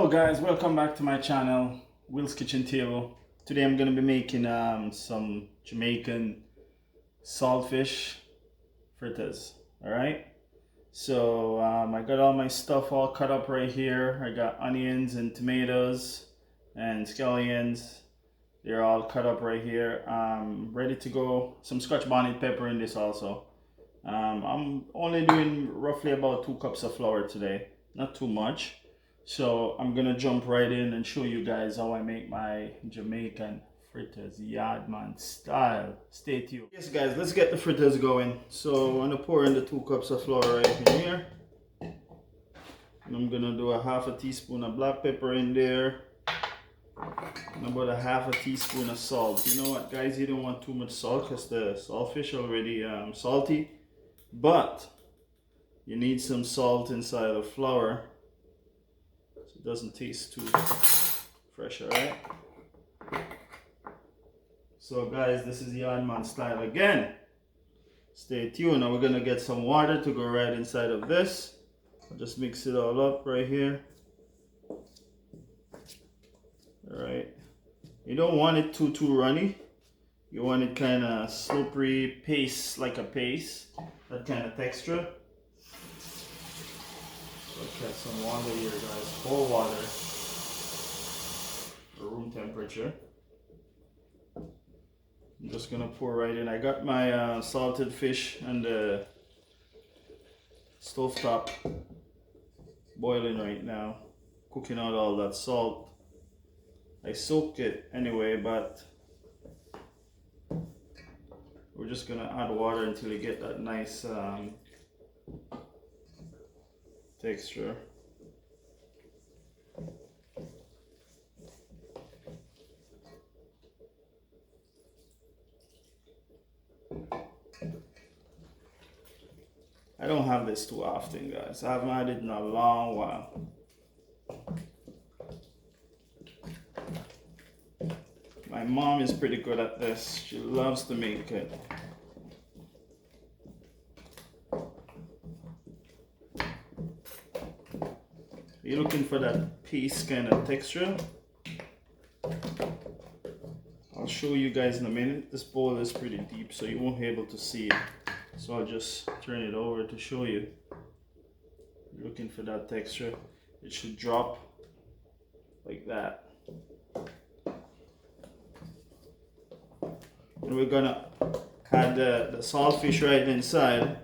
Hello guys, welcome back to my channel, Will's Kitchen Table. Today I'm going to be making some Jamaican saltfish fritters. Alright, so I got all my stuff all cut up right here. I got onions and tomatoes and scallions. They're all cut up right here. Ready to go. Some scotch bonnet pepper in this also. I'm only doing roughly about 2 cups of flour today, not too much. So I'm gonna jump right in and show you guys how I make my Jamaican fritters, Yardman style. Stay tuned. Yes guys, let's get the fritters going. So I'm gonna pour in the 2 cups of flour right in here. And I'm gonna do a half a teaspoon of black pepper in there. And about a half a teaspoon of salt. You know what guys, you don't want too much salt because the saltfish already salty. But you need some salt inside the flour. It doesn't taste too fresh, alright? So guys, this is Yardman style again. Stay tuned. Now we're gonna get some water to go right inside of this. I'll just mix it all up right here. Alright. You don't want it too runny. You want it kind of slippery, paste, like a paste. That kind of texture. Okay, some water here guys, cold water, room temperature. I'm just gonna pour right in. I got my salted fish and the stovetop boiling right now, cooking out all that salt. I soaked it anyway, but we're just gonna add water until you get that nice texture. I don't have this too often guys. I haven't had it in a long while. My mom is pretty good at this. She loves to make it. You're looking for that paste kind of texture. I'll show you guys in a minute. This bowl is pretty deep, so you won't be able to see it. So I'll just turn it over to show you. You're looking for that texture. It should drop like that. And we're gonna add the saltfish right inside.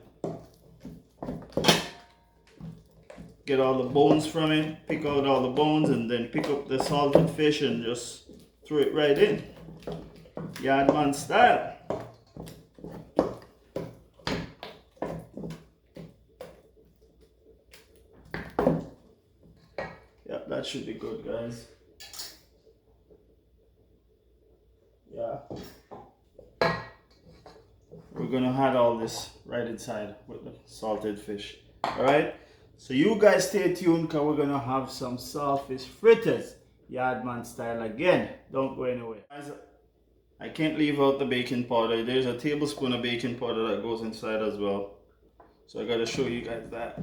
Get all the bones from it, pick out all the bones, and then pick up the salted fish and just throw it right in. Yardman style. Yeah, that should be good, guys. Yeah. We're gonna add all this right inside with the salted fish. Alright? So you guys stay tuned because we're gonna have some saltfish fritters, Yardman style again. Don't go anywhere. Guys, I can't leave out the baking powder. There's a tablespoon of baking powder that goes inside as well. So I gotta show you guys that.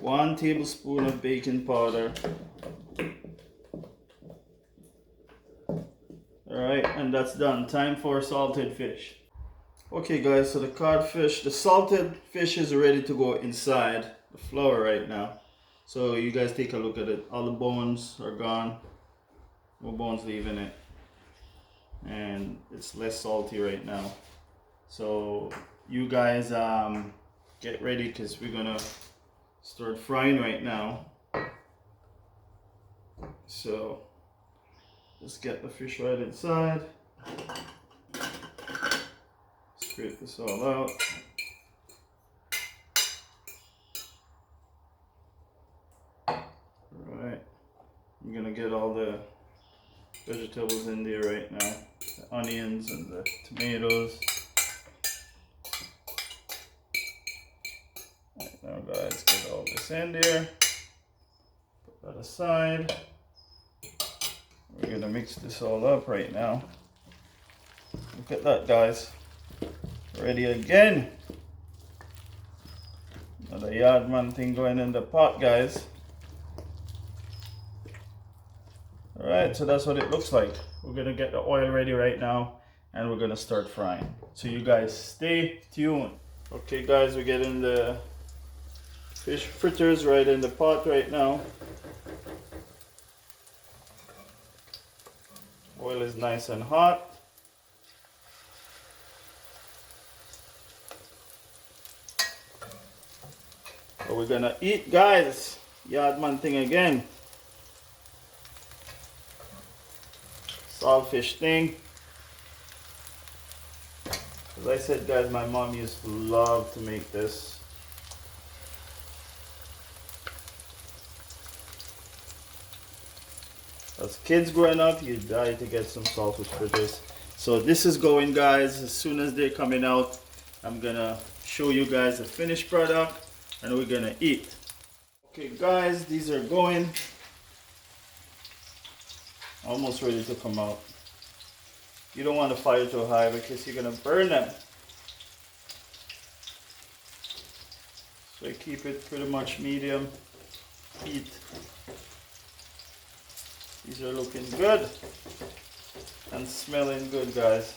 1 tablespoon of baking powder. Alright, and that's done. Time for salted fish. Okay guys, so the codfish, the salted fish is ready to go inside the flour right now. So you guys take a look at it. All the bones are gone. No bones leaving it. And it's less salty right now. So you guys get ready because we're gonna start frying right now. So let's get the fish right inside. Scrape this all out. Alright, I'm gonna get all the vegetables in there right now. The onions and the tomatoes. Right now guys, get all this in there. Put that aside. We're gonna mix this all up right now. Look at that guys. Ready again. The Yardman thing going in the pot, guys. Alright, so that's what it looks like. We're gonna get the oil ready right now and we're gonna start frying. So you guys stay tuned. Okay guys, we're getting the fish fritters right in the pot right now. Oil is nice and hot. So we're gonna eat, guys. Yardman thing again. Saltfish thing. As I said, guys, my mom used to love to make this. As kids growing up, you die to get some saltfish fritters. So this is going, guys. As soon as they're coming out, I'm gonna show you guys the finished product and we're gonna eat. Okay guys, these are going. Almost ready to come out. You don't want the fire too high because you're gonna burn them. So I keep it pretty much medium heat. These are looking good and smelling good, guys.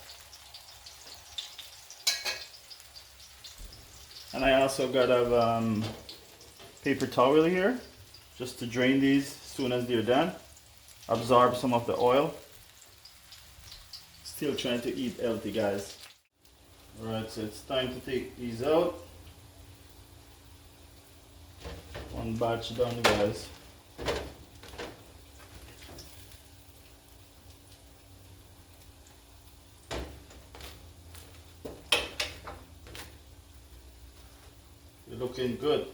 And I also got a paper towel here just to drain these as soon as they're done. Absorb some of the oil. Still trying to eat healthy, guys. Alright, so it's time to take these out. One batch done, guys. You're looking good.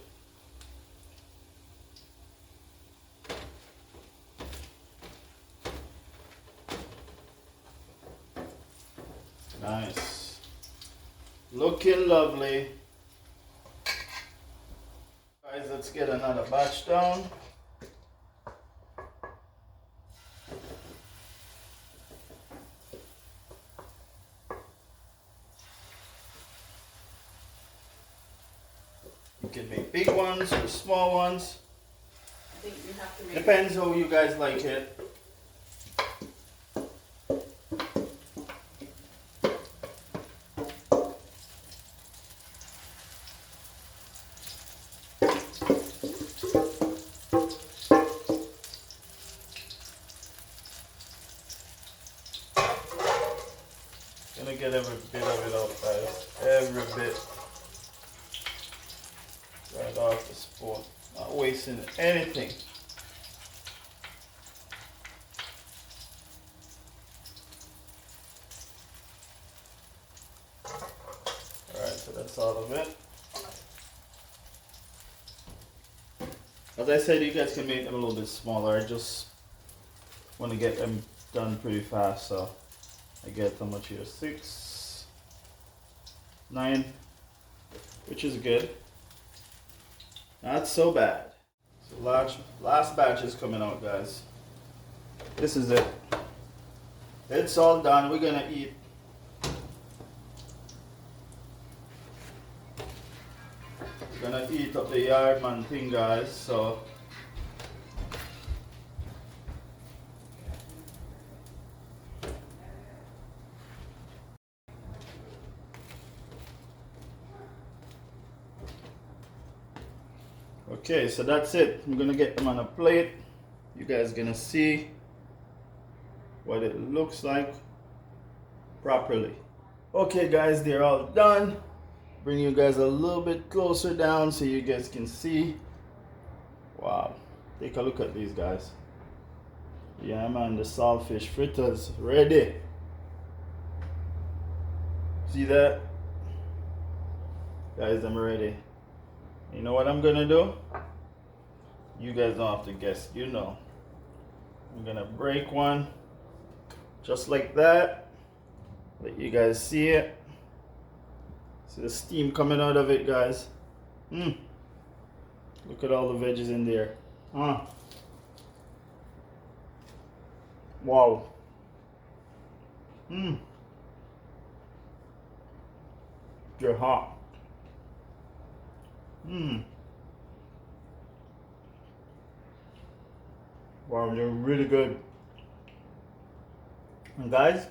Nice. Looking lovely. Guys, let's get another batch down. You can make big ones or small ones. I think you have to make Depends how you guys like it. Gonna get every bit of it out, guys. Every bit. Right off the spoon. Not wasting anything. Alright, so that's all of it. As I said, you guys can make them a little bit smaller. I just want to get them done pretty fast, so I get how much here? 6, 9, which is good. Not so bad. So last batch is coming out, guys. This is it. It's all done. We're gonna eat. We're gonna eat up the Yardman thing, guys. So okay, so that's it. I'm gonna get them on a plate. You guys gonna see what it looks like properly. Okay guys, they're all done. Bring you guys a little bit closer down so you guys can see. Wow, take a look at these guys. Yeah man, the saltfish fritters ready. See that? Guys, I'm ready. You know what I'm gonna do? You guys don't have to guess, you know. I'm gonna break one just like that. Let you guys see it. See the steam coming out of it, guys. Look at all the veggies in there. Wow. They're hot. Mmm. Wow, they're really good. And guys,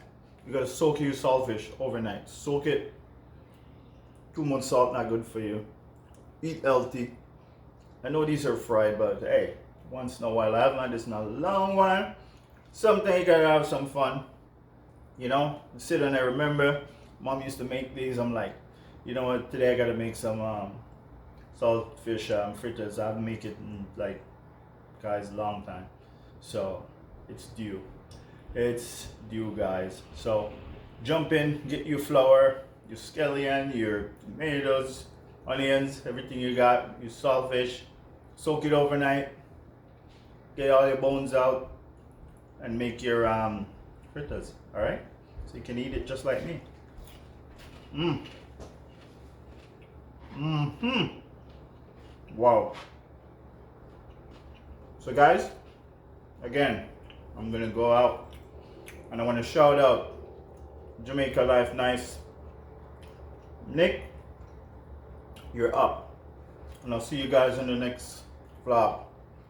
you gotta soak your saltfish overnight. Soak it. Too much salt not good for you. Eat healthy. I know these are fried, but hey, once in a while, I haven't had this in a long while. Sometimes you gotta have some fun. You know, sit and I remember mom used to make these. I'm like, you know what, today I gotta make some saltfish fritters. I haven't made it in like, guys, a long time. So it's due. It's due, guys. So jump in, get your flour, your scallion, your tomatoes, onions, everything you got, your saltfish. Soak it overnight. Get all your bones out and make your fritters. All right, so you can eat it just like me. Wow. So guys, again, I'm gonna go out and I want to shout out Jamaica Life Nice. Nick, you're up, and I'll see you guys in the next vlog.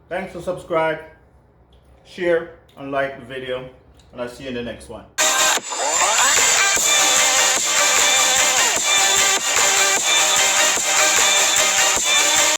Thanks for subscribe, share, and like the video, and I'll see you in the next one.